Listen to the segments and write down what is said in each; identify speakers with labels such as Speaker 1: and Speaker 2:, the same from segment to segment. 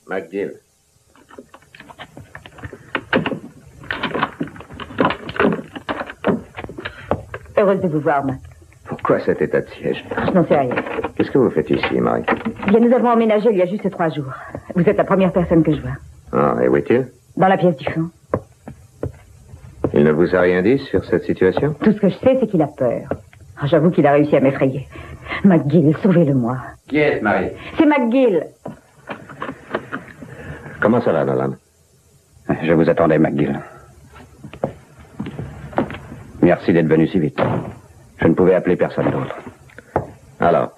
Speaker 1: McGill.
Speaker 2: Heureuse de vous voir, Mac.
Speaker 1: Pourquoi cet état de siège?
Speaker 2: Je n'en sais rien.
Speaker 1: Qu'est-ce que vous faites ici, Marie?
Speaker 2: Bien, nous avons emménagé il y a juste 3 jours. Vous êtes la première personne que je vois.
Speaker 1: Ah, et où est-il?
Speaker 2: Dans la pièce du fond.
Speaker 1: Il ne vous a rien dit sur cette situation?
Speaker 2: Tout ce que je sais, c'est qu'il a peur. Oh, j'avoue qu'il a réussi à m'effrayer. McGill, sauvez-le-moi.
Speaker 1: Qui est-ce, Marie?
Speaker 2: C'est McGill.
Speaker 1: Comment ça va, Nolan?
Speaker 3: Je vous attendais, McGill. Merci d'être venu si vite. Je ne pouvais appeler personne d'autre.
Speaker 1: Alors,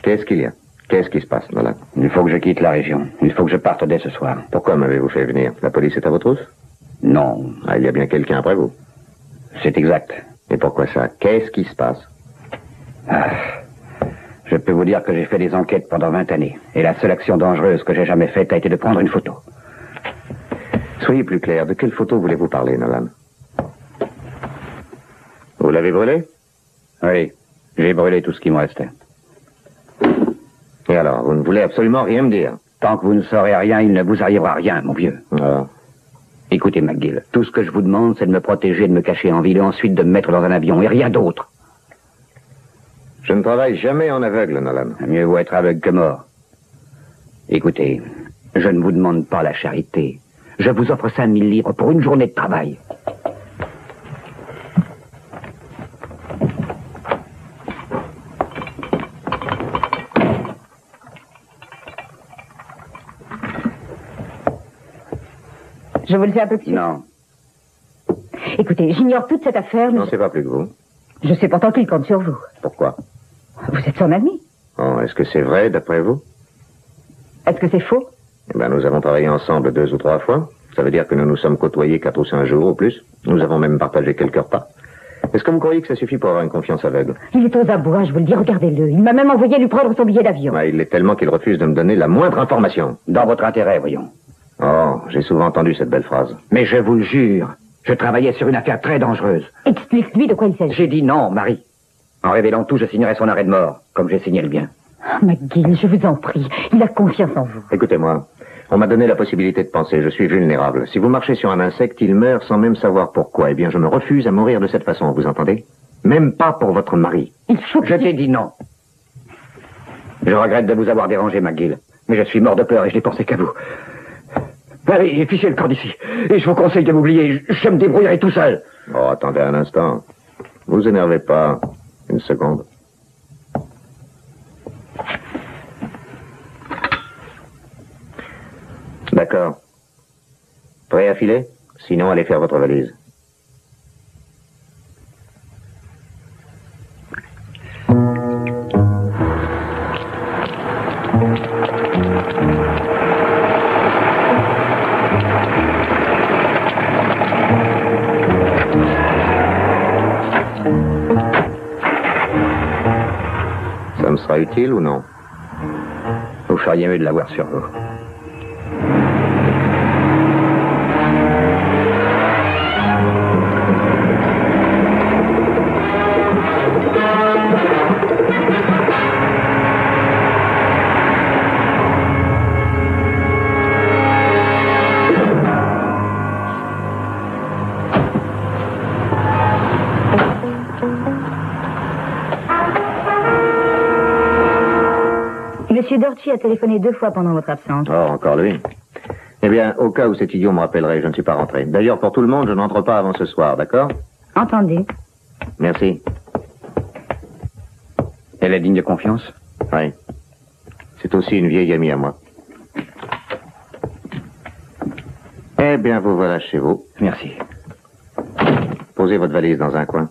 Speaker 1: qu'est-ce qu'il y a? Qu'est-ce qui se passe, Nolan?
Speaker 3: Il faut que je quitte la région. Il faut que je parte dès ce soir.
Speaker 1: Pourquoi m'avez-vous fait venir? La police est à vos trousses?
Speaker 3: Non.
Speaker 1: Ah, il y a bien quelqu'un après vous.
Speaker 3: C'est exact.
Speaker 1: Et pourquoi ça? Qu'est-ce qui se passe?
Speaker 3: Je peux vous dire que j'ai fait des enquêtes pendant 20 années. Et la seule action dangereuse que j'ai jamais faite a été de prendre une photo.
Speaker 1: Soyez plus clair. De quelle photo voulez-vous parler, Nolan? Vous l'avez brûlée?
Speaker 3: Oui. J'ai brûlé tout ce qui me restait.
Speaker 1: Et alors, vous ne voulez absolument rien me dire?
Speaker 3: Tant que vous ne saurez rien, il ne vous arrivera rien, mon vieux.
Speaker 1: Ah.
Speaker 3: Écoutez, McGill, tout ce que je vous demande, c'est de me protéger, de me cacher en ville et ensuite de me mettre dans un avion, et rien d'autre.
Speaker 1: Je ne travaille jamais en aveugle, Nolan.
Speaker 3: Mieux vaut être aveugle que mort. Écoutez, je ne vous demande pas la charité. Je vous offre 5000 livres pour une journée de travail.
Speaker 2: Je vous le fais un peu de suite.
Speaker 3: Non.
Speaker 2: Écoutez, j'ignore toute cette affaire,
Speaker 1: Je
Speaker 2: mais
Speaker 1: n'en sais pas plus que vous.
Speaker 2: je sais pourtant qu'il compte sur vous.
Speaker 1: Pourquoi?
Speaker 2: Vous êtes son ami.
Speaker 1: Oh, est-ce que c'est vrai, d'après vous?
Speaker 2: Est-ce que c'est faux?
Speaker 1: Eh bien, nous avons travaillé ensemble 2 ou 3 fois. Ça veut dire que nous nous sommes côtoyés 4 ou 5 jours au plus. Nous avons même partagé quelques repas. Est-ce que vous croyez que ça suffit pour avoir une confiance aveugle?
Speaker 2: Il est aux abois, je vous le dis, regardez-le. Il m'a même envoyé lui prendre son billet d'avion.
Speaker 1: Ouais, il l'est tellement qu'il refuse de me donner la moindre information.
Speaker 3: Dans votre intérêt, voyons.
Speaker 1: Oh, j'ai souvent entendu cette belle phrase.
Speaker 3: Mais je vous le jure, je travaillais sur une affaire très dangereuse.
Speaker 2: Explique-lui de quoi il s'agit.
Speaker 3: J'ai dit non, Marie. En révélant tout, je signerai son arrêt de mort, comme j'ai signé le bien.
Speaker 2: Oh, McGill, je vous en prie. Il a confiance en vous.
Speaker 1: Écoutez-moi, on m'a donné la possibilité de penser, je suis vulnérable. Si vous marchez sur un insecte, il meurt sans même savoir pourquoi. Eh bien, je me refuse à mourir de cette façon, vous entendez? Même pas pour votre mari.
Speaker 2: Il faut que...
Speaker 3: Je t'ai dit non. Je regrette de vous avoir dérangé, McGill. Mais je suis mort de peur et je n'ai pensé qu'à vous. Allez, fichez le camp d'ici. Et je vous conseille de m'oublier. Je me débrouillerai tout seul.
Speaker 1: Oh, attendez un instant. Vous énervez pas. Une seconde. D'accord. Prêt à filer? Sinon, allez faire votre valise. Ça me sera utile ou non?
Speaker 3: Vous feriez mieux de l'avoir sur vous.
Speaker 2: Monsieur Dorchi a téléphoné 2 fois pendant votre absence.
Speaker 1: Oh, encore lui. Eh bien, au cas où cet idiot me rappellerait, je ne suis pas rentré. D'ailleurs, pour tout le monde, je n'entre pas avant ce soir, d'accord?
Speaker 2: Entendez.
Speaker 1: Merci.
Speaker 3: Elle est digne de confiance?
Speaker 1: Oui. C'est aussi une vieille amie à moi. Eh bien, vous voilà chez vous.
Speaker 3: Merci.
Speaker 1: Posez votre valise dans un coin.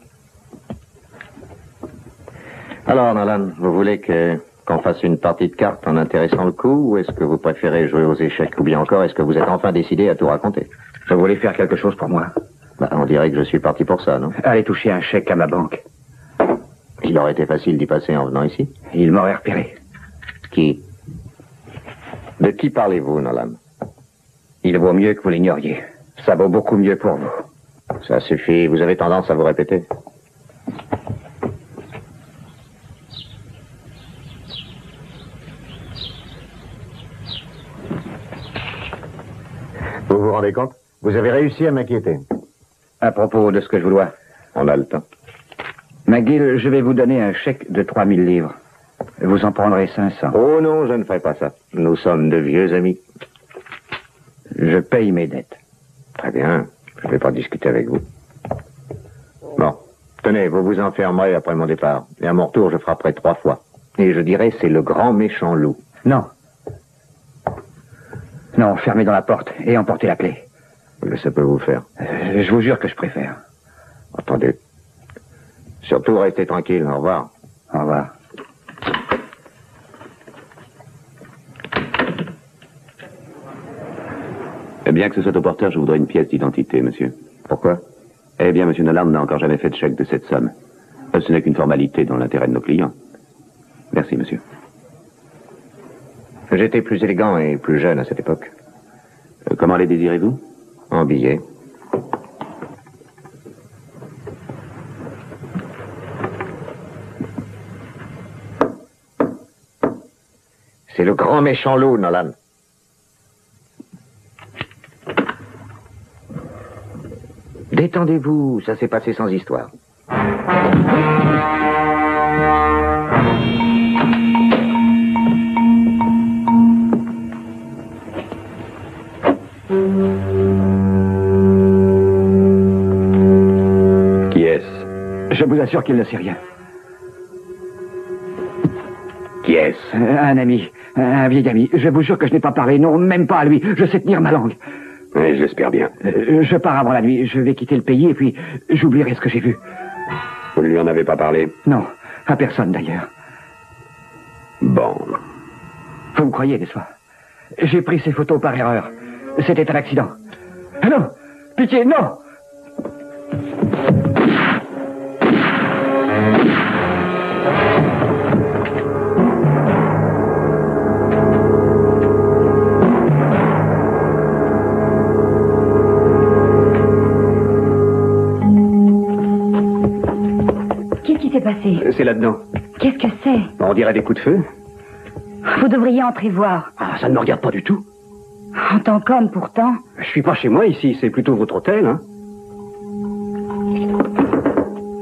Speaker 1: Alors, Nolan, vous voulez qu'on fasse une partie de cartes en intéressant le coup, ou est-ce que vous préférez jouer aux échecs? Ou bien encore, est-ce que vous êtes enfin décidé à tout raconter?
Speaker 3: Je voulais faire quelque chose pour moi.
Speaker 1: Bah, on dirait que je suis parti pour ça, non?
Speaker 3: Allez toucher un chèque à ma banque.
Speaker 1: Il aurait été facile d'y passer en venant ici.
Speaker 3: Il m'aurait repéré.
Speaker 1: Qui? De qui parlez-vous, Nolan?
Speaker 3: Il vaut mieux que vous l'ignoriez. Ça vaut beaucoup mieux pour vous.
Speaker 1: Ça suffit, vous avez tendance à vous répéter. Vous vous rendez compte? Vous avez réussi à m'inquiéter.
Speaker 3: À propos de ce que je vous dois.
Speaker 1: On a le temps.
Speaker 3: McGill, je vais vous donner un chèque de 3000 livres. Vous en prendrez 500.
Speaker 1: Oh non, je ne ferai pas ça. Nous sommes de vieux amis.
Speaker 3: Je paye mes dettes.
Speaker 1: Très bien. Je ne vais pas discuter avec vous. Bon. Tenez, vous vous enfermerez après mon départ. Et à mon retour, je frapperai 3 fois. Et je dirai, c'est le grand méchant loup.
Speaker 3: Non. Non, fermez dans la porte et emportez la clé.
Speaker 1: Mais ça peut vous faire.
Speaker 3: Je vous jure que je préfère.
Speaker 1: Attendez. Surtout, restez tranquille. Au revoir.
Speaker 3: Au revoir.
Speaker 4: Bien que ce soit au porteur, je voudrais une pièce d'identité, monsieur.
Speaker 1: Pourquoi?
Speaker 4: Eh bien, monsieur Nolan n'a encore jamais fait de chèque de cette somme. Ce n'est qu'une formalité dans l'intérêt de nos clients. Merci, monsieur.
Speaker 1: J'étais plus élégant et plus jeune à cette époque.
Speaker 4: Comment les désirez-vous?
Speaker 1: En billets. C'est le grand méchant loup, Nolan. Détendez-vous, ça s'est passé sans histoire.
Speaker 3: Qui est-ce? Je vous assure qu'il ne sait rien.
Speaker 1: Qui est-ce?
Speaker 3: Un ami, un vieil ami. Je vous jure que je n'ai pas parlé, non, même pas à lui. Je sais tenir ma langue.
Speaker 1: Oui, je l'espère bien.
Speaker 3: Je pars avant la nuit. Je vais quitter le pays et puis j'oublierai ce que j'ai vu.
Speaker 1: Vous ne lui en avez pas parlé?
Speaker 3: Non, à personne d'ailleurs.
Speaker 1: Bon.
Speaker 3: Vous me croyez, n'est-ce pas? J'ai pris ces photos par erreur. C'était un accident. Ah non! Pitié, non!
Speaker 2: Qu'est-ce qui s'est passé?
Speaker 4: C'est là-dedans.
Speaker 2: Qu'est-ce que c'est?
Speaker 4: On dirait des coups de feu.
Speaker 2: Vous devriez entrer voir.
Speaker 4: Ah, ça ne me regarde pas du tout.
Speaker 2: En tant qu'homme, pourtant.
Speaker 4: Je suis pas chez moi ici, c'est plutôt votre hôtel, hein.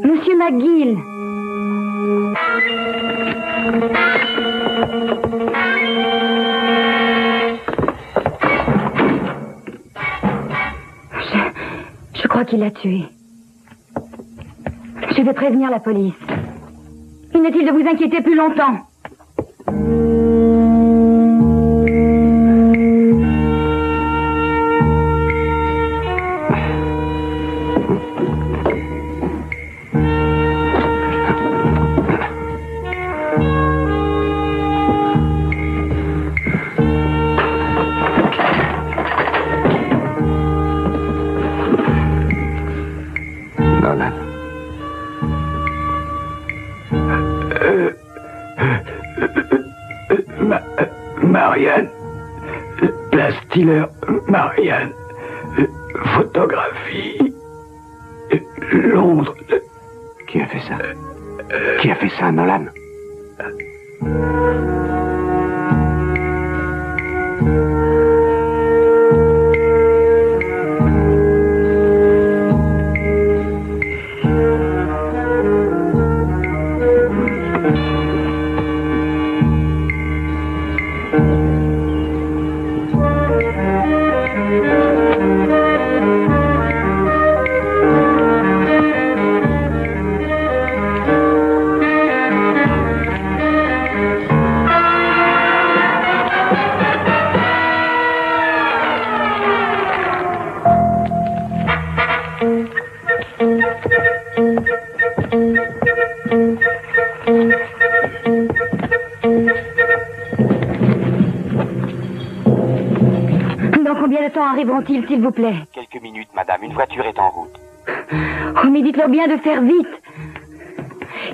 Speaker 2: Monsieur McGill. Je crois qu'il l'a tué. Je vais prévenir la police. Inutile de vous inquiéter plus longtemps.
Speaker 3: Marianne. La Stiller Marianne. Photographie. Londres.
Speaker 4: Qui a fait ça? Qui a fait ça, Nolan? Dans combien de temps arriveront-ils, s'il vous plaît?
Speaker 5: Quelques minutes, madame. Une voiture est en route.
Speaker 2: Oh, mais dites-leur bien de faire vite.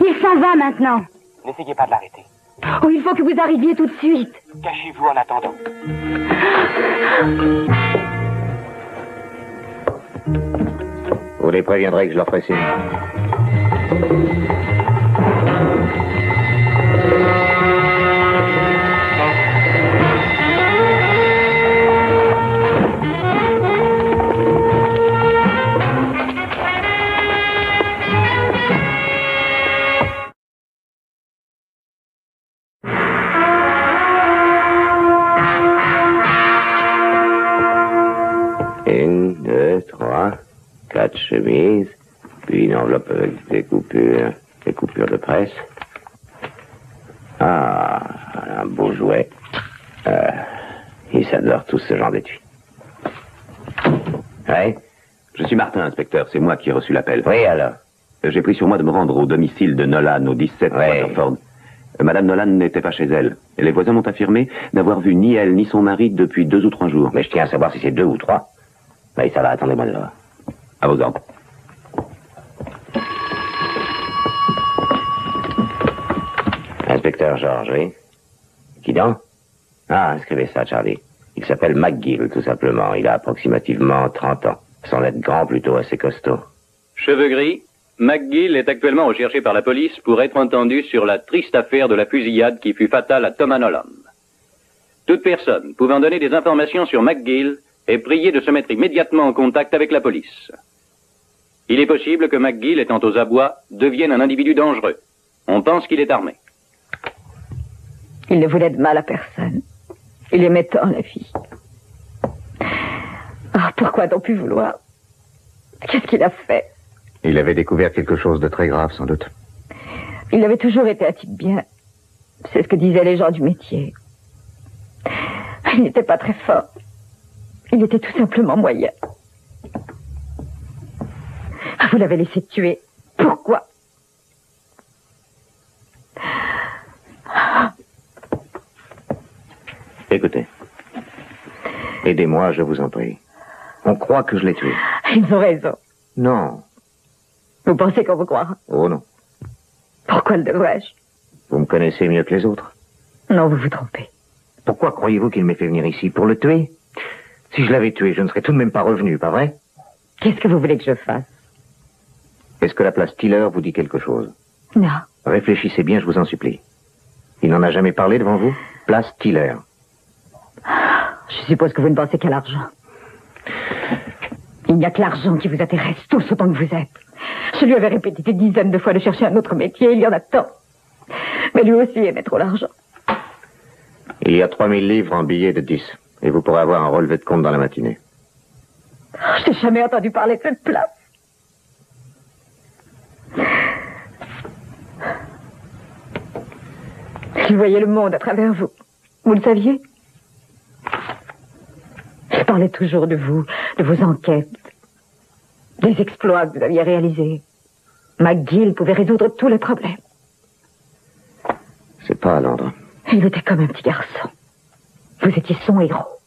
Speaker 2: Il s'en va maintenant.
Speaker 5: N'essayez pas de l'arrêter.
Speaker 2: Oh, il faut que vous arriviez tout de suite.
Speaker 5: Cachez-vous en attendant.
Speaker 1: Vous les préviendrez que je leur ferai signe.
Speaker 4: Une, deux, trois, 4 chemises, puis une enveloppe avec des coupures de presse. Ah, un beau jouet. Ils adorent tous ce genre d'étui. Ouais. Je suis Martin, inspecteur, c'est moi qui ai reçu l'appel.
Speaker 1: Oui, alors.
Speaker 4: J'ai pris sur moi de me rendre au domicile de Nolan, au 17 Waterford. Madame Nolan n'était pas chez elle. Et les voisins m'ont affirmé n'avoir vu ni elle ni son mari depuis 2 ou 3 jours.
Speaker 1: Mais je tiens à savoir si c'est 2 ou 3. Oui, ça va, attendez-moi de là.
Speaker 4: À vos ordres.
Speaker 1: Inspecteur George, oui. Qui donc? Ah, inscrivez ça, Charlie. Il s'appelle McGill, tout simplement. Il a approximativement 30 ans. Sans être grand, plutôt assez costaud.
Speaker 6: Cheveux gris, McGill est actuellement recherché par la police pour être entendu sur la triste affaire de la fusillade qui fut fatale à Thomas Nolan. Toute personne pouvant donner des informations sur McGill est priée de se mettre immédiatement en contact avec la police. Il est possible que McGill, étant aux abois, devienne un individu dangereux. On pense qu'il est armé.
Speaker 2: Il ne voulait de mal à personne. Il aimait tant la fille. Ah, pourquoi donc pu vouloir? Qu'est-ce qu'il a fait?
Speaker 1: Il avait découvert quelque chose de très grave, sans doute.
Speaker 2: Il avait toujours été un type bien. C'est ce que disaient les gens du métier. Il n'était pas très fort. Il était tout simplement moyen. Vous l'avez laissé tuer. Pourquoi?
Speaker 1: Écoutez. Aidez-moi, je vous en prie. On croit que je l'ai tué.
Speaker 2: Ils ont raison.
Speaker 1: Non.
Speaker 2: Vous pensez qu'on vous croira?
Speaker 1: Oh non.
Speaker 2: Pourquoi le devrais-je?
Speaker 1: Vous me connaissez mieux que les autres.
Speaker 2: Non, vous vous trompez.
Speaker 1: Pourquoi croyez-vous qu'il m'ait fait venir ici? Pour le tuer? Si je l'avais tué, je ne serais tout de même pas revenu, pas vrai?
Speaker 2: Qu'est-ce que vous voulez que je fasse?
Speaker 1: Est-ce que la place Tiller vous dit quelque chose?
Speaker 2: Non.
Speaker 1: Réfléchissez bien, je vous en supplie. Il n'en a jamais parlé devant vous? Place Tiller.
Speaker 2: Je suppose que vous ne pensez qu'à l'argent. Il n'y a que l'argent qui vous intéresse, tous autant que vous êtes. Je lui avais répété des dizaines de fois de chercher un autre métier, il y en a tant. Mais lui aussi aimait trop l'argent.
Speaker 1: Il y a 3000 livres en billets de 10. Et vous pourrez avoir un relevé de compte dans la matinée.
Speaker 2: Je n'ai jamais entendu parler de cette place. Il voyait le monde à travers vous. Vous le saviez? Il parlait toujours de vous, de vos enquêtes, des exploits que vous aviez réalisés. McGill pouvait résoudre tous les problèmes.
Speaker 1: C'est pas à Londres.
Speaker 2: Il était comme un petit garçon. Vous étiez son héros.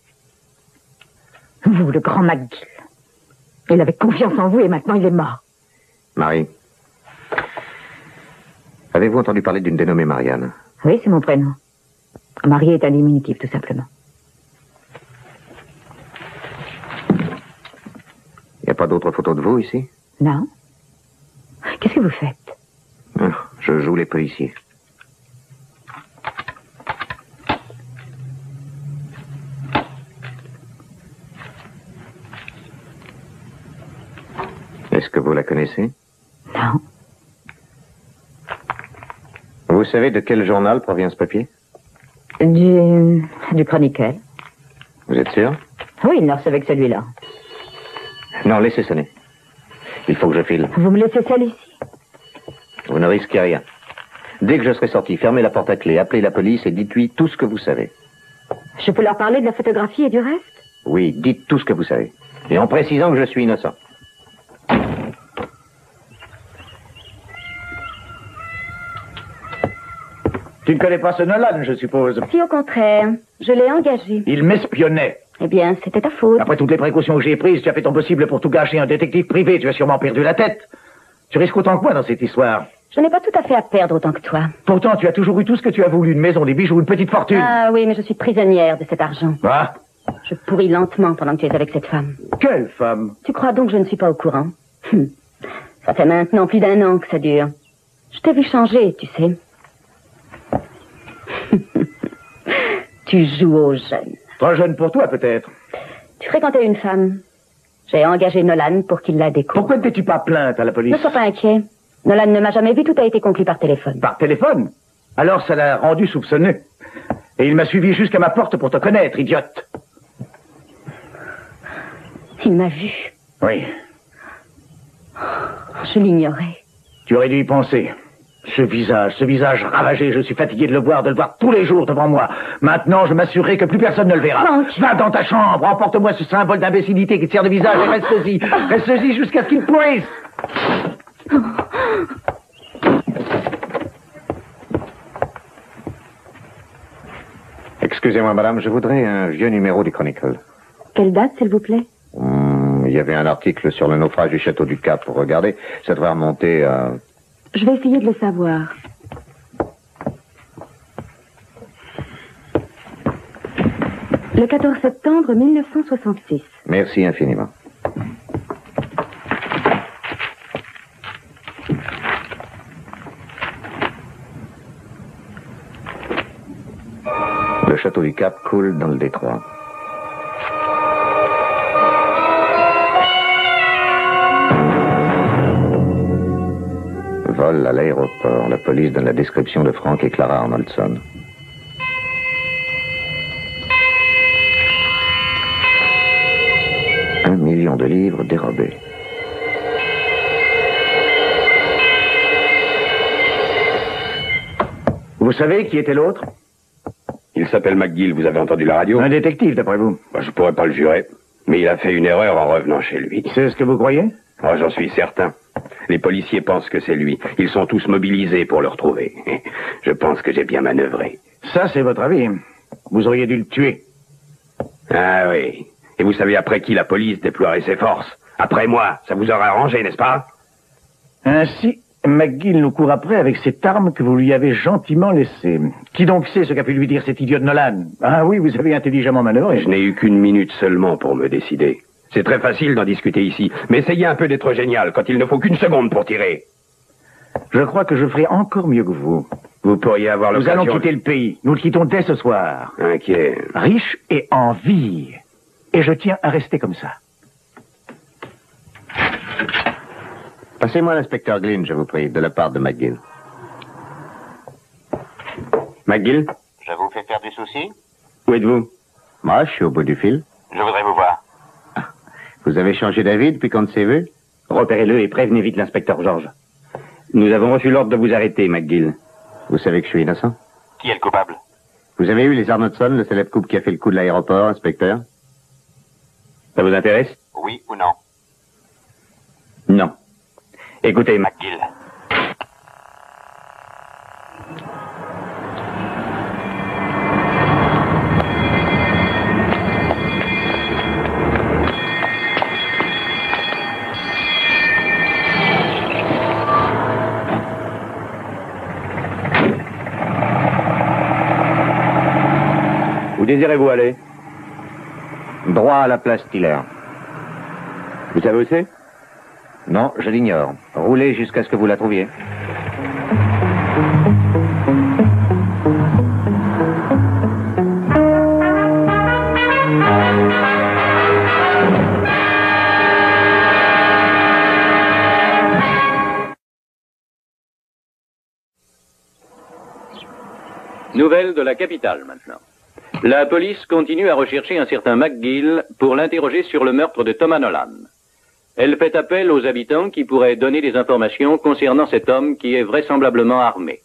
Speaker 2: Vous, le grand McGill. Il avait confiance en vous et maintenant il est mort.
Speaker 1: Marie. Avez-vous entendu parler d'une dénommée Marianne?
Speaker 2: Oui, c'est mon prénom. Marie est un diminutif, tout simplement.
Speaker 1: Il n'y a pas d'autres photos de vous ici?
Speaker 2: Non. Qu'est-ce que vous faites?
Speaker 1: Je joue les policiers. Est-ce que vous la connaissez?
Speaker 2: Non.
Speaker 1: Vous savez de quel journal provient ce papier?
Speaker 2: Du Chronicle.
Speaker 1: Vous êtes sûr?
Speaker 2: Oui, il ne recevait que celui-là.
Speaker 1: Non, laissez sonner. Il faut que je file.
Speaker 2: Vous me laissez seule ici?
Speaker 1: Vous ne risquez rien. Dès que je serai sorti, fermez la porte à clé, appelez la police et dites-lui tout ce que vous savez.
Speaker 2: Je peux leur parler de la photographie et du reste?
Speaker 1: Oui, dites tout ce que vous savez. Et en précisant que je suis innocent.
Speaker 3: Tu ne connais pas ce Nolan, je suppose?
Speaker 7: Si, au contraire. Je l'ai engagé.
Speaker 3: Il m'espionnait.
Speaker 7: Eh bien, c'était ta faute.
Speaker 3: Après toutes les précautions que j'ai prises, tu as fait ton possible pour tout gâcher. Un détective privé, tu as sûrement perdu la tête. Tu risques autant que moi dans cette histoire.
Speaker 7: Je n'ai pas tout à fait à perdre autant que toi.
Speaker 3: Pourtant, tu as toujours eu tout ce que tu as voulu, une maison, des bijoux, une petite fortune.
Speaker 7: Ah oui, mais je suis prisonnière de cet argent.
Speaker 3: Ah,
Speaker 7: Je pourris lentement pendant que tu es avec cette femme.
Speaker 3: quelle femme?
Speaker 7: Tu crois donc que je ne suis pas au courant? Ça fait maintenant plus d'1 an que ça dure. Je t'ai vu changer, tu sais. Tu joues aux jeunes.
Speaker 3: Trop jeune pour toi, peut-être.
Speaker 7: Tu fréquentais une femme. J'ai engagé Nolan pour qu'il la découvre.
Speaker 3: Pourquoi ne t'es-tu pas plainte à la police?
Speaker 7: Ne sois pas inquiet. Nolan ne m'a jamais vu, tout a été conclu par téléphone.
Speaker 3: Par téléphone? Alors ça l'a rendu soupçonneux. Et il m'a suivi jusqu'à ma porte pour te connaître, idiote.
Speaker 7: Il m'a vu.
Speaker 3: Oui,
Speaker 7: Je l'ignorais.
Speaker 3: tu aurais dû y penser. Ce visage ravagé, je suis fatigué de le voir tous les jours devant moi. Maintenant, je m'assurerai que plus personne ne le verra.
Speaker 7: Franck.
Speaker 3: Va dans ta chambre, emporte-moi ce symbole d'imbécilité qui te sert de visage et reste-y. Reste-y jusqu'à ce qu'il pourrisse.
Speaker 1: Excusez-moi, madame, je voudrais un vieux numéro du Chronicle.
Speaker 7: Quelle date, s'il vous plaît?
Speaker 1: Il y avait un article sur le naufrage du château du Cap. Regardez, ça devrait remonter à...
Speaker 7: Je vais essayer de le savoir. Le 14 septembre 1966.
Speaker 1: Merci infiniment. Le château du Cap coule dans le détroit. Vol à l'aéroport. La police donne la description de Frank et Clara Arnoldson. $1 million dérobés.
Speaker 3: Vous savez qui était l'autre?
Speaker 8: Il s'appelle McGill, vous avez entendu la radio?
Speaker 3: Un détective, d'après vous.
Speaker 8: Je pourrais pas le jurer, mais il a fait une erreur en revenant chez lui.
Speaker 3: C'est ce que vous croyez?
Speaker 8: Oh, j'en suis certain. Les policiers pensent que c'est lui. Ils sont tous mobilisés pour le retrouver. Je pense que j'ai bien manœuvré.
Speaker 3: Ça, c'est votre avis. Vous auriez dû le tuer.
Speaker 8: Ah oui. Et vous savez après qui la police déploierait ses forces? Après moi. Ça vous aura arrangé, n'est-ce pas?
Speaker 3: Ainsi, McGill nous court après avec cette arme que vous lui avez gentiment laissée. Qui donc sait ce qu'a pu lui dire cet idiot de Nolan? Ah oui, vous avez intelligemment manœuvré.
Speaker 8: Je n'ai eu qu'une minute seulement pour me décider. C'est très facile d'en discuter ici, mais essayez un peu d'être génial quand il ne faut qu'une seconde pour tirer.
Speaker 3: Je crois que je ferai encore mieux que vous.
Speaker 8: Vous pourriez avoir
Speaker 3: Nous
Speaker 8: l'occasion...
Speaker 3: allons quitter le pays. Nous le quittons dès ce soir.
Speaker 8: Inquiet.
Speaker 3: Riche et en vie. Et je tiens à rester comme ça.
Speaker 1: Passez-moi l'inspecteur Glynn, je vous prie, de la part de McGill.
Speaker 8: McGill?
Speaker 5: Je vous fais faire du souci?
Speaker 8: Où êtes-vous?
Speaker 1: Moi, je suis au bout du fil.
Speaker 5: Je voudrais vous voir.
Speaker 1: Vous avez changé d'avis depuis qu'on s'est vu?
Speaker 3: Repérez-le et prévenez vite l'inspecteur George.
Speaker 8: Nous avons reçu l'ordre de vous arrêter, McGill.
Speaker 1: Vous savez que je suis innocent?
Speaker 5: Qui est le coupable?
Speaker 1: Vous avez eu les Arnoldson, le célèbre couple qui a fait le coup de l'aéroport, inspecteur?
Speaker 8: Ça vous intéresse?
Speaker 5: Oui ou non?
Speaker 8: Non. Écoutez,
Speaker 5: McGill.
Speaker 8: Où désirez-vous aller?
Speaker 1: Droit à la place Tiller.
Speaker 8: Vous savez où c'est?
Speaker 1: Non, je l'ignore. Roulez jusqu'à ce que vous la trouviez.
Speaker 6: Nouvelle de la capitale maintenant. La police continue à rechercher un certain McGill pour l'interroger sur le meurtre de Thomas Nolan. Elle fait appel aux habitants qui pourraient donner des informations concernant cet homme qui est vraisemblablement armé.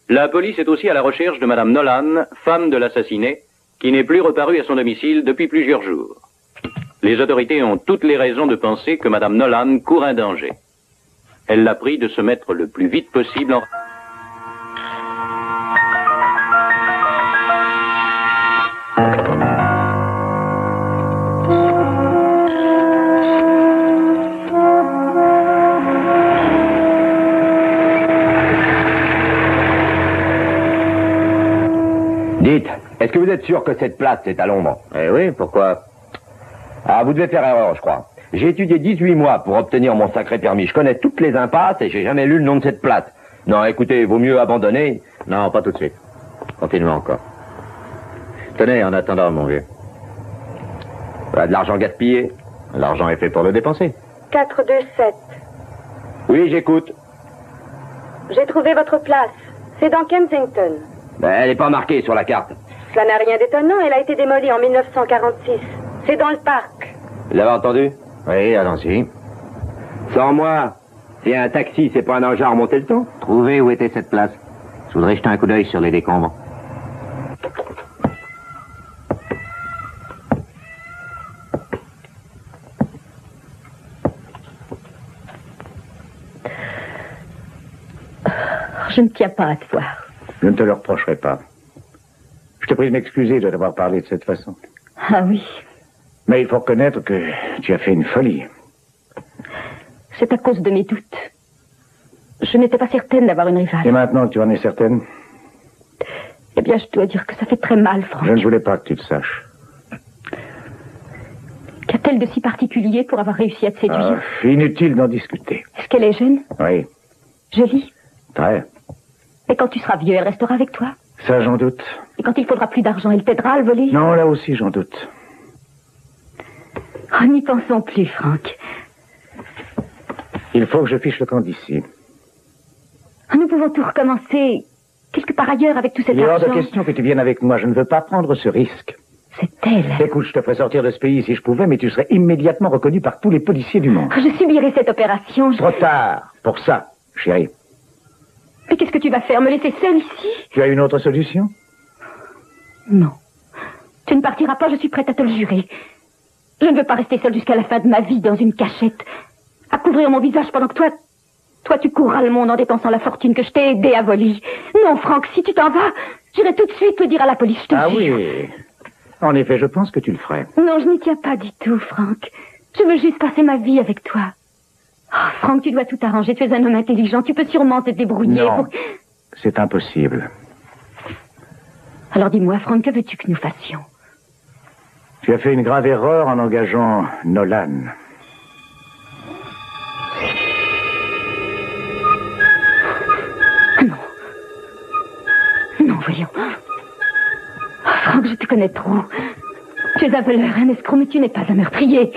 Speaker 6: La police est aussi à la recherche de Madame Nolan, femme de l'assassiné, qui n'est plus reparue à son domicile depuis plusieurs jours. Les autorités ont toutes les raisons de penser que Madame Nolan court un danger. Elle l'a prie de se mettre le plus vite possible en...
Speaker 3: Est-ce que vous êtes sûr que cette place est à l'ombre?
Speaker 1: Eh oui, pourquoi?
Speaker 3: Ah, vous devez faire erreur, je crois. J'ai étudié 18 mois pour obtenir mon sacré permis. Je connais toutes les impasses et j'ai jamais lu le nom de cette place. Non, écoutez, vaut mieux abandonner.
Speaker 1: Non, pas tout de suite. Continuons encore. Tenez, en attendant, mon vieux.
Speaker 3: Voilà de l'argent gaspillé.
Speaker 1: L'argent est fait pour le dépenser.
Speaker 9: 427.
Speaker 3: Oui, j'écoute.
Speaker 9: J'ai trouvé votre place. C'est dans Kensington.
Speaker 3: Ben, elle n'est pas marquée sur la carte.
Speaker 9: Cela n'a rien d'étonnant, elle a été démolie en 1946. C'est dans le parc.
Speaker 3: Vous avez entendu?
Speaker 1: Oui, allons-y.
Speaker 3: Sans moi, si un taxi, c'est pas un engin à remonter le temps.
Speaker 1: Trouvez où était cette place. Je voudrais jeter un coup d'œil sur les décombres.
Speaker 7: Je ne tiens pas à te voir.
Speaker 10: Je ne te le reprocherai pas. Je te prie de m'excuser de t'avoir parlé de cette façon.
Speaker 7: Ah oui.
Speaker 10: Mais il faut reconnaître que tu as fait une folie.
Speaker 7: C'est à cause de mes doutes. Je n'étais pas certaine d'avoir une rivale.
Speaker 10: Et maintenant que tu en es certaine?
Speaker 7: Eh bien, je dois dire que ça fait très mal, Franck.
Speaker 10: Je ne voulais pas que tu le saches.
Speaker 7: Qu'a-t-elle de si particulier pour avoir réussi à te séduire?
Speaker 10: Inutile d'en discuter.
Speaker 7: Est-ce qu'elle est jeune?
Speaker 10: Oui.
Speaker 7: Jolie?
Speaker 10: Très.
Speaker 7: Et quand tu seras vieux, elle restera avec toi?
Speaker 10: Ça, j'en doute.
Speaker 7: Et quand il faudra plus d'argent, elle t'aidera à le voler?
Speaker 10: Non, là aussi, j'en doute.
Speaker 7: Oh, n'y pensons plus, Franck.
Speaker 10: Il faut que je fiche le camp d'ici.
Speaker 7: Nous pouvons tout recommencer quelque part ailleurs avec tout cet
Speaker 10: Il est hors
Speaker 7: argent.
Speaker 10: de question que tu viennes avec moi. Je ne veux pas prendre ce risque.
Speaker 7: C'est elle.
Speaker 10: Écoute, je te ferais sortir de ce pays si je pouvais, mais tu serais immédiatement reconnu par tous les policiers du monde.
Speaker 7: Je subirai cette opération.
Speaker 10: Trop tard pour ça, chérie.
Speaker 7: Mais qu'est-ce que tu vas faire? Me laisser seule ici?
Speaker 10: Tu as une autre solution?
Speaker 7: Non. Tu ne partiras pas, je suis prête à te le jurer. Je ne veux pas rester seule jusqu'à la fin de ma vie dans une cachette, à couvrir mon visage pendant que toi tu courras le monde en dépensant la fortune que je t'ai aidé à voler. Non, Franck, si tu t'en vas, j'irai tout de suite le dire à la police, je te jure.
Speaker 10: Ah oui. En effet, je pense que tu le ferais.
Speaker 7: Non, je n'y tiens pas du tout, Franck. Je veux juste passer ma vie avec toi. Oh, Franck, tu dois tout arranger. Tu es un homme intelligent. Tu peux sûrement te débrouiller.
Speaker 10: Non, c'est impossible.
Speaker 7: Alors dis-moi, Franck, que veux-tu que nous fassions?
Speaker 10: Tu as fait une grave erreur en engageant Nolan.
Speaker 7: Non. Non, voyons. Oh, Franck, je te connais trop. Tu es un voleur, un escroc, mais tu n'es pas un meurtrier.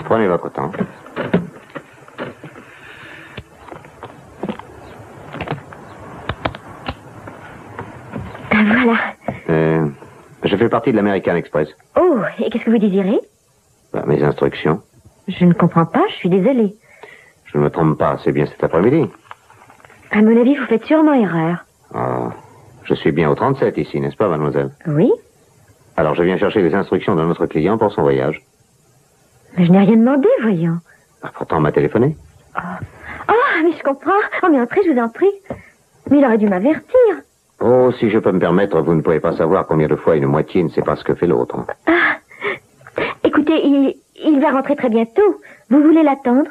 Speaker 1: Prenez votre temps.
Speaker 7: Voilà.
Speaker 1: Je fais partie de l'American Express.
Speaker 7: Oh, et qu'est-ce que vous désirez?
Speaker 1: Mes instructions.
Speaker 7: Je ne comprends pas, je suis désolée.
Speaker 1: Je ne me trompe pas, c'est bien cet après-midi.
Speaker 7: À mon avis, vous faites sûrement erreur.
Speaker 1: Ah, je suis bien au 37 ici, n'est-ce pas, mademoiselle?
Speaker 7: Oui.
Speaker 1: Alors je viens chercher les instructions de notre client pour son voyage.
Speaker 7: Mais je n'ai rien demandé, voyons.
Speaker 1: Pourtant, on m'a téléphoné.
Speaker 7: Oh, mais je comprends. Oh, mais entrez, je vous en prie. Mais il aurait dû m'avertir.
Speaker 1: Oh, si je peux me permettre, vous ne pouvez pas savoir combien de fois une moitié ne sait pas ce que fait l'autre.
Speaker 7: Ah. Écoutez, il va rentrer très bientôt. Vous voulez l'attendre?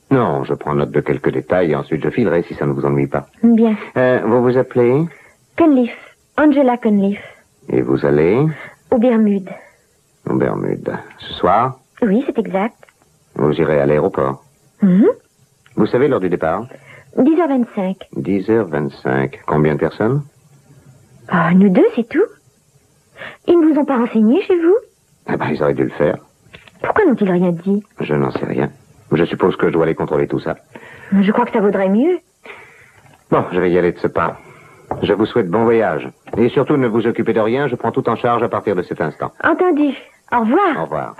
Speaker 1: Non, je prends note de quelques détails et ensuite je filerai si ça ne vous ennuie pas.
Speaker 7: Bien.
Speaker 1: Vous vous appelez?
Speaker 7: Conleaf. Angela Conleaf.
Speaker 1: Et vous allez?
Speaker 7: Aux Bermudes.
Speaker 1: Aux Bermudes. Ce soir?
Speaker 7: Oui, c'est exact.
Speaker 1: Vous irez à l'aéroport. Vous savez l'heure du départ?
Speaker 2: 10h25.
Speaker 1: 10h25. Combien de personnes?
Speaker 2: Oh, nous deux, c'est tout. Ils ne vous ont pas renseigné chez vous?
Speaker 1: Ah ben, ils auraient dû le faire.
Speaker 2: Pourquoi n'ont-ils rien dit?
Speaker 1: Je n'en sais rien. Je suppose que je dois aller contrôler tout ça.
Speaker 2: Je crois que ça vaudrait mieux.
Speaker 1: Bon, je vais y aller de ce pas. Je vous souhaite bon voyage. Et surtout, ne vous occupez de rien, je prends tout en charge à partir de cet instant.
Speaker 2: Entendu. Au revoir.
Speaker 1: Au revoir.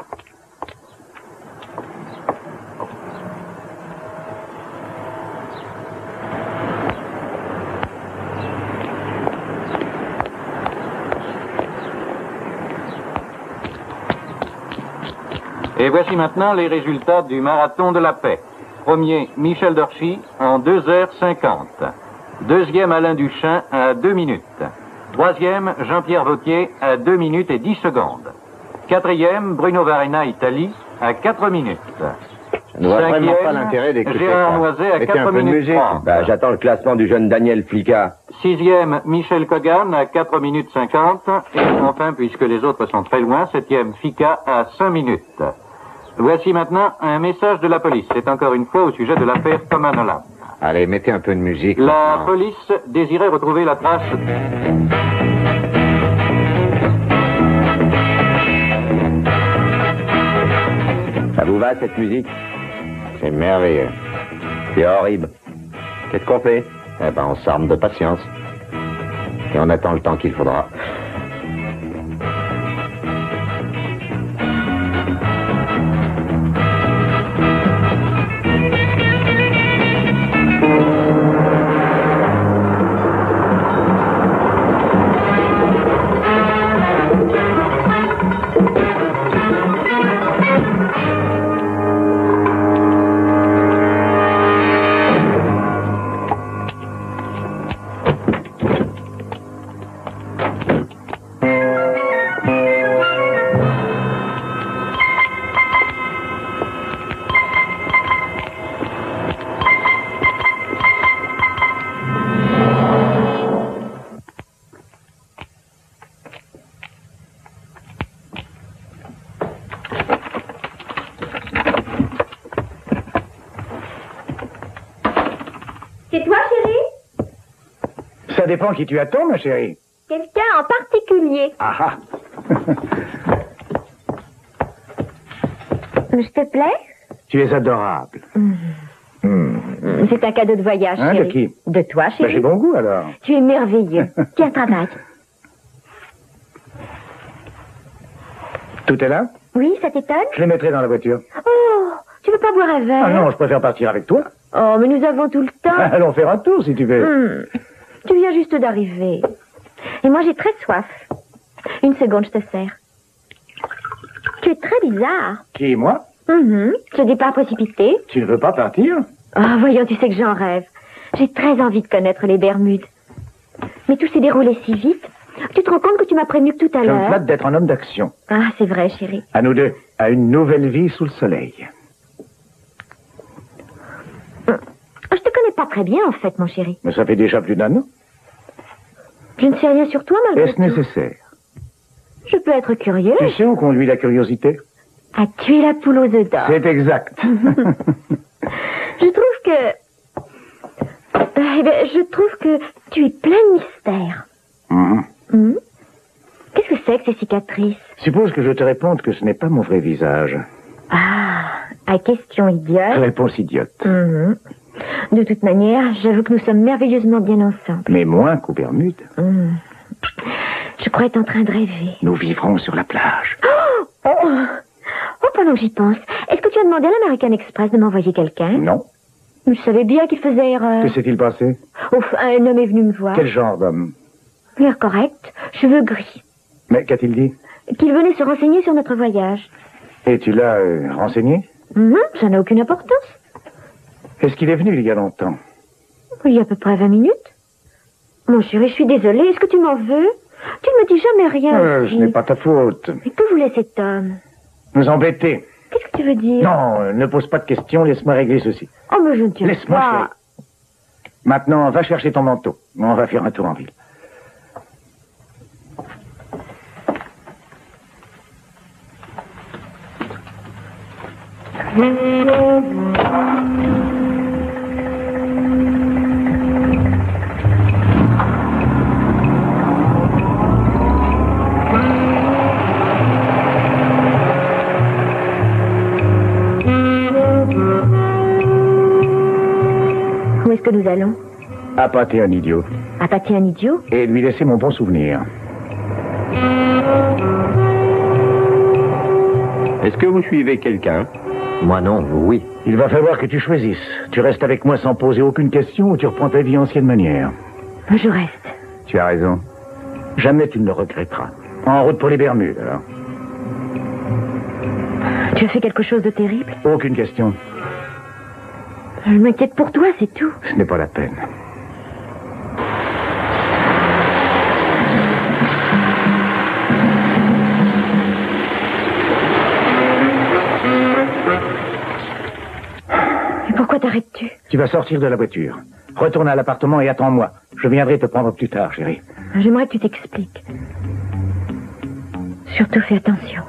Speaker 6: Et voici maintenant les résultats du marathon de la paix. Premier, Michel Dorchy en 2h50. Deuxième, Alain Duchin à 2 minutes. Troisième, Jean-Pierre Vautier à 2 minutes et 10 secondes. Quatrième, Bruno Varena, Italie, à 4 minutes.
Speaker 1: Je ne vois vraiment pas l'intérêt d'écouter
Speaker 6: Gérard
Speaker 1: ça.
Speaker 6: Noiset à
Speaker 1: Mettez
Speaker 6: 4
Speaker 1: un peu de
Speaker 6: minutes
Speaker 1: musique.
Speaker 6: 30.
Speaker 3: Bah, j'attends le classement du jeune Daniel Flicka.
Speaker 6: Sixième, Michel Kogan à 4 minutes 50. Et enfin, puisque les autres sont très loin, septième, Fika à 5 minutes. Voici maintenant un message de la police. C'est encore une fois au sujet de l'affaire Thomas Nolan.
Speaker 1: Allez, mettez un peu de musique.
Speaker 6: La
Speaker 1: maintenant.
Speaker 6: police désirait retrouver la trace...
Speaker 3: Ça vous va, cette musique?
Speaker 1: C'est merveilleux.
Speaker 3: C'est horrible. Qu'est-ce qu'on fait?
Speaker 1: Eh ben, on s'arme de patience. Et on attend le temps qu'il faudra.
Speaker 7: C'est toi, chérie?
Speaker 10: Ça dépend qui tu attends, ma chérie.
Speaker 7: Quelqu'un en particulier.
Speaker 10: Ah ah.
Speaker 2: Je te plais?
Speaker 10: Tu es adorable.
Speaker 2: C'est un cadeau de voyage,
Speaker 10: Hein,
Speaker 2: chérie.
Speaker 10: de qui?
Speaker 2: De toi,
Speaker 10: Bah,
Speaker 2: chérie.
Speaker 10: j'ai bon goût, alors.
Speaker 2: Tu es merveilleux. Tiens, travaille.
Speaker 10: Tout est là?
Speaker 2: Oui, ça t'étonne?
Speaker 10: Je les mettrai dans la voiture.
Speaker 2: Oh, tu veux pas boire un verre?
Speaker 10: Ah non, je préfère partir avec toi.
Speaker 2: Oh, mais nous avons tout le temps.
Speaker 10: Allons faire un tour, si tu veux.
Speaker 2: Tu viens juste d'arriver. Et moi, j'ai très soif. Une seconde, je te sers. Tu es très bizarre.
Speaker 10: Qui, moi?
Speaker 2: Ce départ précipité.
Speaker 10: Tu ne veux pas partir?
Speaker 2: Ah, voyons, tu sais que j'en rêve. J'ai très envie de connaître les Bermudes. Mais tout s'est déroulé si vite. Tu te rends compte que tu m'as prévenu que tout à
Speaker 10: Je me
Speaker 2: l'heure...
Speaker 10: flatte d'être un homme d'action.
Speaker 2: Ah, c'est vrai, chérie.
Speaker 10: À nous deux, à une nouvelle vie sous le soleil.
Speaker 2: Je te connais pas très bien, en fait, mon chéri.
Speaker 10: Mais ça fait déjà plus d'un an.
Speaker 2: Je ne sais rien sur toi, malgré
Speaker 10: Est-ce
Speaker 2: tout.
Speaker 10: nécessaire?
Speaker 2: Je peux être curieux.
Speaker 10: Tu sais où conduit la curiosité?
Speaker 2: À tuer la poule aux œufs d'or.
Speaker 10: C'est exact.
Speaker 2: Je trouve que... je trouve que tu es plein de mystères. Qu'est-ce que c'est que ces cicatrices?
Speaker 10: Suppose que je te réponde que ce n'est pas mon vrai visage.
Speaker 2: Ah, à question idiote.
Speaker 10: Réponse idiote.
Speaker 2: De toute manière, j'avoue que nous sommes merveilleusement bien ensemble.
Speaker 10: Mais moins qu'aux Bermudes.
Speaker 2: Je crois être en train de rêver.
Speaker 10: Nous vivrons sur la plage.
Speaker 2: Oh, pendant que j'y pense, est-ce que tu as demandé à l'American Express de m'envoyer quelqu'un?
Speaker 10: Non.
Speaker 2: Je savais bien qu'il faisait erreur.
Speaker 10: Que s'est-il passé?
Speaker 2: Ouf, un homme est venu me voir.
Speaker 10: Quel genre d'homme?
Speaker 2: L'air correct, cheveux gris.
Speaker 10: Mais qu'a-t-il dit?
Speaker 2: Qu'il venait se renseigner sur notre voyage.
Speaker 10: Et tu l'as renseigné?
Speaker 2: Ça n'a aucune importance.
Speaker 10: Est-ce qu'il est venu il y a longtemps?
Speaker 2: Il y a à peu près 20 minutes. Mon chéri, je suis désolée. Est-ce que tu m'en veux? Tu ne me dis jamais rien.
Speaker 10: Ce n'est pas ta faute.
Speaker 2: Mais que voulait cet homme?
Speaker 10: Nous embêter.
Speaker 2: Qu'est-ce que tu veux dire?
Speaker 10: Non, ne pose pas de questions, laisse-moi régler ceci.
Speaker 2: Oh, mais je ne tiens
Speaker 10: Laisse-moi,
Speaker 2: pas.
Speaker 10: chérie. Maintenant, va chercher ton manteau. On va faire un tour en ville.
Speaker 7: Où est-ce que nous allons?
Speaker 10: Appâter un idiot.
Speaker 7: Appâter un idiot?
Speaker 10: Et lui laisser mon bon souvenir.
Speaker 8: Est-ce que vous suivez quelqu'un?
Speaker 1: Moi non, vous oui.
Speaker 10: Il va falloir que tu choisisses. Tu restes avec moi sans poser aucune question ou tu reprends ta vie ancienne manière.
Speaker 7: Je reste.
Speaker 10: Tu as raison. Jamais tu ne le regretteras. En route pour les Bermudes, alors.
Speaker 7: Tu as fait quelque chose de terrible?
Speaker 10: Aucune question.
Speaker 7: Je m'inquiète pour toi, c'est tout.
Speaker 10: Ce n'est pas la peine.
Speaker 7: Et pourquoi t'arrêtes-tu?
Speaker 10: Tu vas sortir de la voiture. Retourne à l'appartement et attends-moi. Je viendrai te prendre plus tard, chérie.
Speaker 7: J'aimerais que tu t'expliques. Surtout fais attention.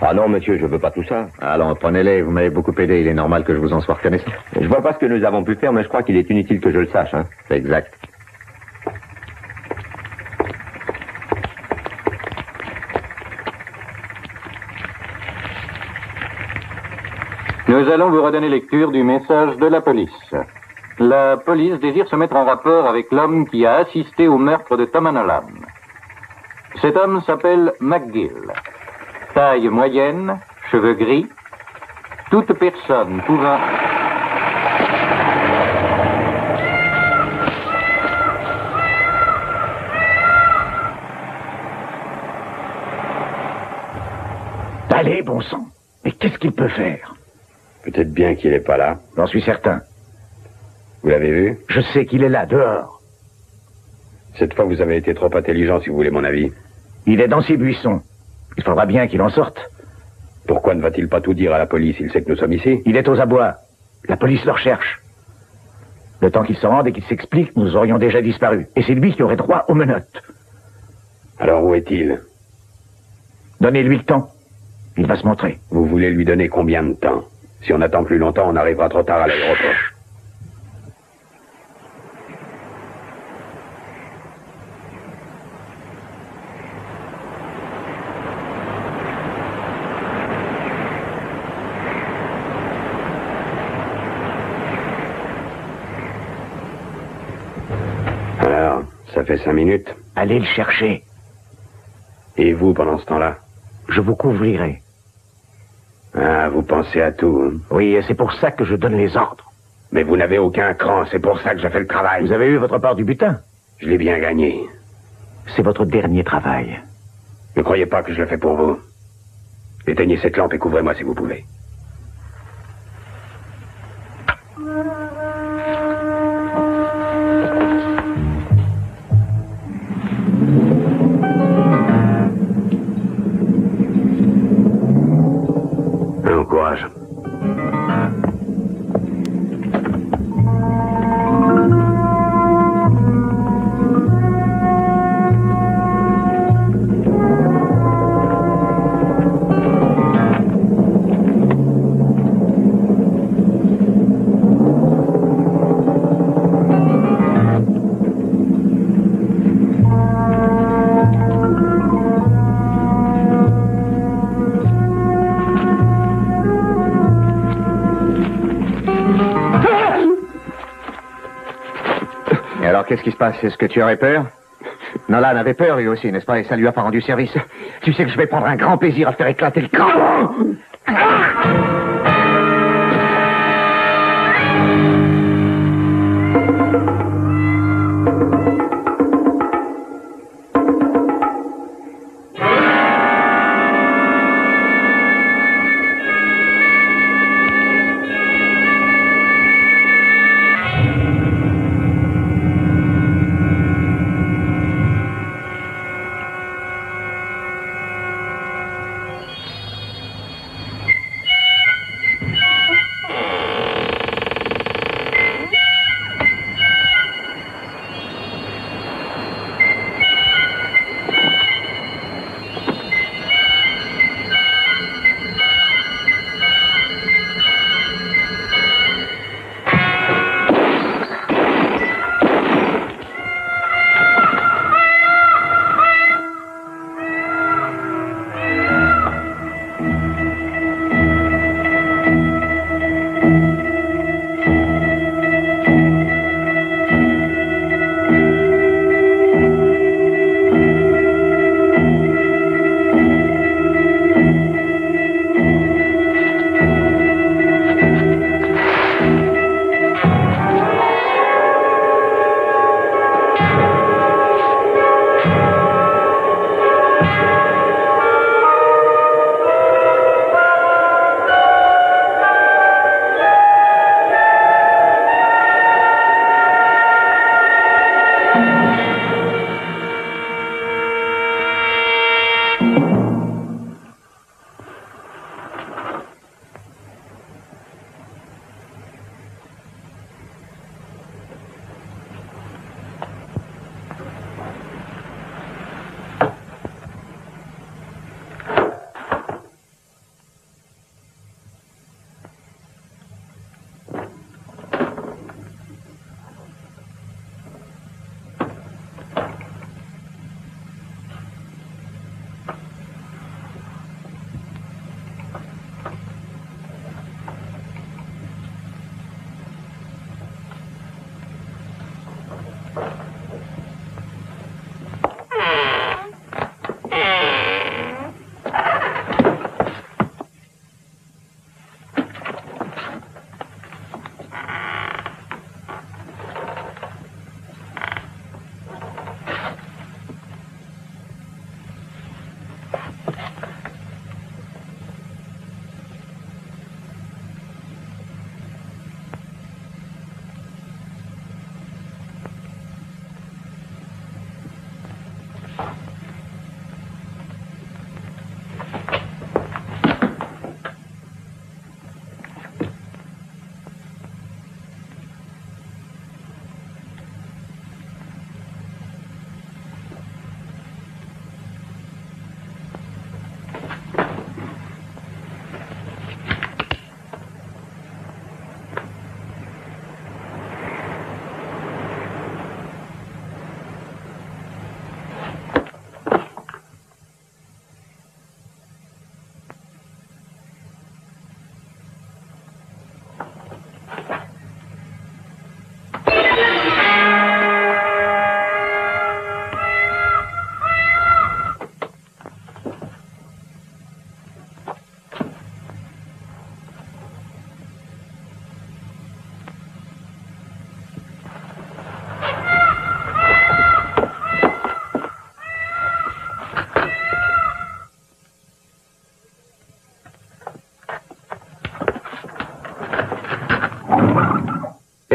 Speaker 8: Ah non, monsieur, je veux pas tout ça.
Speaker 1: Alors, prenez-les, vous m'avez beaucoup aidé, il est normal que je vous en sois reconnaissant.
Speaker 8: Je vois pas ce que nous avons pu faire, mais je crois qu'il est inutile que je le sache, hein.
Speaker 1: C'est exact.
Speaker 6: Nous allons vous redonner lecture du message de la police. La police désire se mettre en rapport avec l'homme qui a assisté au meurtre de Thomas Nolan. Cet homme s'appelle McGill. Taille moyenne, cheveux gris. Toute personne pouvant...
Speaker 10: Allez, bon sang. Mais qu'est-ce qu'il peut faire?
Speaker 8: Peut-être bien qu'il est pas là.
Speaker 10: J'en suis certain.
Speaker 8: Vous l'avez vu?
Speaker 10: Je sais qu'il est là, dehors.
Speaker 8: Cette fois, vous avez été trop intelligent, si vous voulez mon avis.
Speaker 10: Il est dans ses buissons. Il faudra bien qu'il en sorte.
Speaker 8: Pourquoi ne va-t-il pas tout dire à la police? Il sait que nous sommes ici.
Speaker 10: Il est aux abois. La police le recherche. Le temps qu'il se rende et qu'il s'explique, nous aurions déjà disparu. Et c'est lui qui aurait droit aux menottes.
Speaker 8: Alors où est-il?
Speaker 10: Donnez-lui le temps. Il va se montrer.
Speaker 8: Vous voulez lui donner combien de temps? Si on attend plus longtemps, on arrivera trop tard à l'aéroport. Alors, ça fait 5 minutes.
Speaker 10: Allez le chercher.
Speaker 8: Et vous, pendant ce temps-là?
Speaker 10: Je vous couvrirai.
Speaker 8: Ah, vous pensez à tout, hein?
Speaker 10: Oui, et c'est pour ça que je donne les ordres.
Speaker 8: Mais vous n'avez aucun cran, c'est pour ça que je fais le travail.
Speaker 10: Vous avez eu votre part du butin.
Speaker 8: Je l'ai bien gagné.
Speaker 10: C'est votre dernier travail.
Speaker 8: Ne croyez pas que je le fais pour vous. Éteignez cette lampe et couvrez-moi si vous pouvez. Courage.
Speaker 1: Qu'est-ce qui se passe? Est-ce que tu aurais peur? Nolan avait peur lui aussi, n'est-ce pas? Et ça lui a pas rendu service. Tu sais que je vais prendre un grand plaisir à faire éclater le crâne.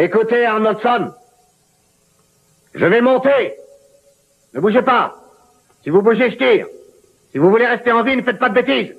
Speaker 1: Écoutez, Arnoldson. Je vais monter. Ne bougez pas. Si vous bougez, je tire. Si vous voulez rester en vie, ne faites pas de bêtises.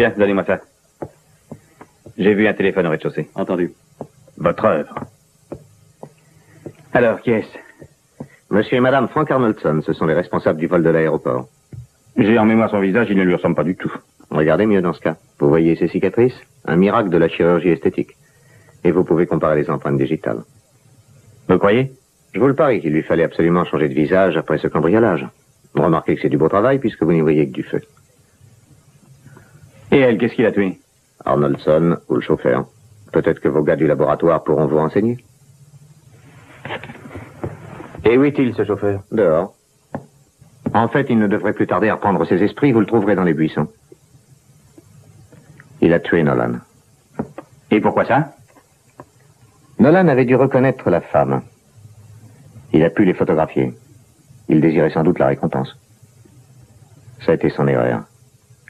Speaker 3: Bien, donnez-moi ça. J'ai vu un téléphone au rez-de-chaussée.
Speaker 6: Entendu.
Speaker 3: Votre œuvre. Alors, qui est-ce?
Speaker 1: Monsieur et Madame Frank Arnoldson, ce sont les responsables du vol de l'aéroport.
Speaker 3: J'ai en mémoire son visage, il ne lui ressemble pas du tout.
Speaker 1: Regardez mieux dans ce cas. Vous voyez ces cicatrices? Un miracle de la chirurgie esthétique. Et vous pouvez comparer les empreintes digitales.
Speaker 3: Vous croyez?
Speaker 1: Je vous le parie qu'il lui fallait absolument changer de visage après ce cambriolage. Remarquez que c'est du beau travail puisque vous n'y voyez que du feu.
Speaker 11: Et elle, qu'est-ce qu'il a tué?
Speaker 1: Arnoldson ou le chauffeur. Peut-être que vos gars du laboratoire pourront vous renseigner.
Speaker 11: Et où est-il, ce chauffeur?
Speaker 1: Dehors. En fait, il ne devrait plus tarder à reprendre ses esprits, vous le trouverez dans les buissons. Il a tué Nolan.
Speaker 11: Et pourquoi ça?
Speaker 1: Nolan avait dû reconnaître la femme. Il a pu les photographier. Il désirait sans doute la récompense. Ça a été son erreur.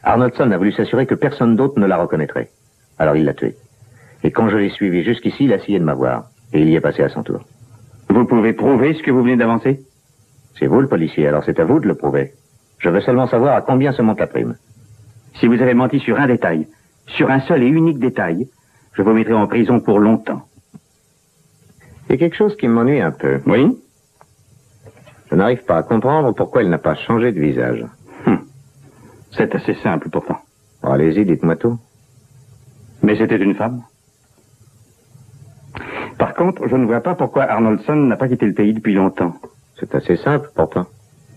Speaker 1: Arnoldson a voulu s'assurer que personne d'autre ne la reconnaîtrait. Alors il l'a tué. Et quand je l'ai suivi jusqu'ici, il a essayé de m'avoir. Et il y est passé à son tour.
Speaker 11: Vous pouvez prouver ce que vous venez d'avancer?
Speaker 1: C'est vous le policier, alors c'est à vous de le prouver. Je veux seulement savoir à combien se monte la prime.
Speaker 11: Si vous avez menti sur un détail, sur un seul et unique détail, je vous mettrai en prison pour longtemps.
Speaker 1: Il y a quelque chose qui m'ennuie un peu.
Speaker 11: Oui?
Speaker 1: Je n'arrive pas à comprendre pourquoi il n'a pas changé de visage.
Speaker 11: C'est assez simple pourtant.
Speaker 1: Oh, allez-y, dites-moi tout.
Speaker 11: Mais c'était une femme. Par contre, je ne vois pas pourquoi Arnoldson n'a pas quitté le pays depuis longtemps.
Speaker 1: C'est assez simple pourtant.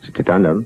Speaker 1: C'était un homme.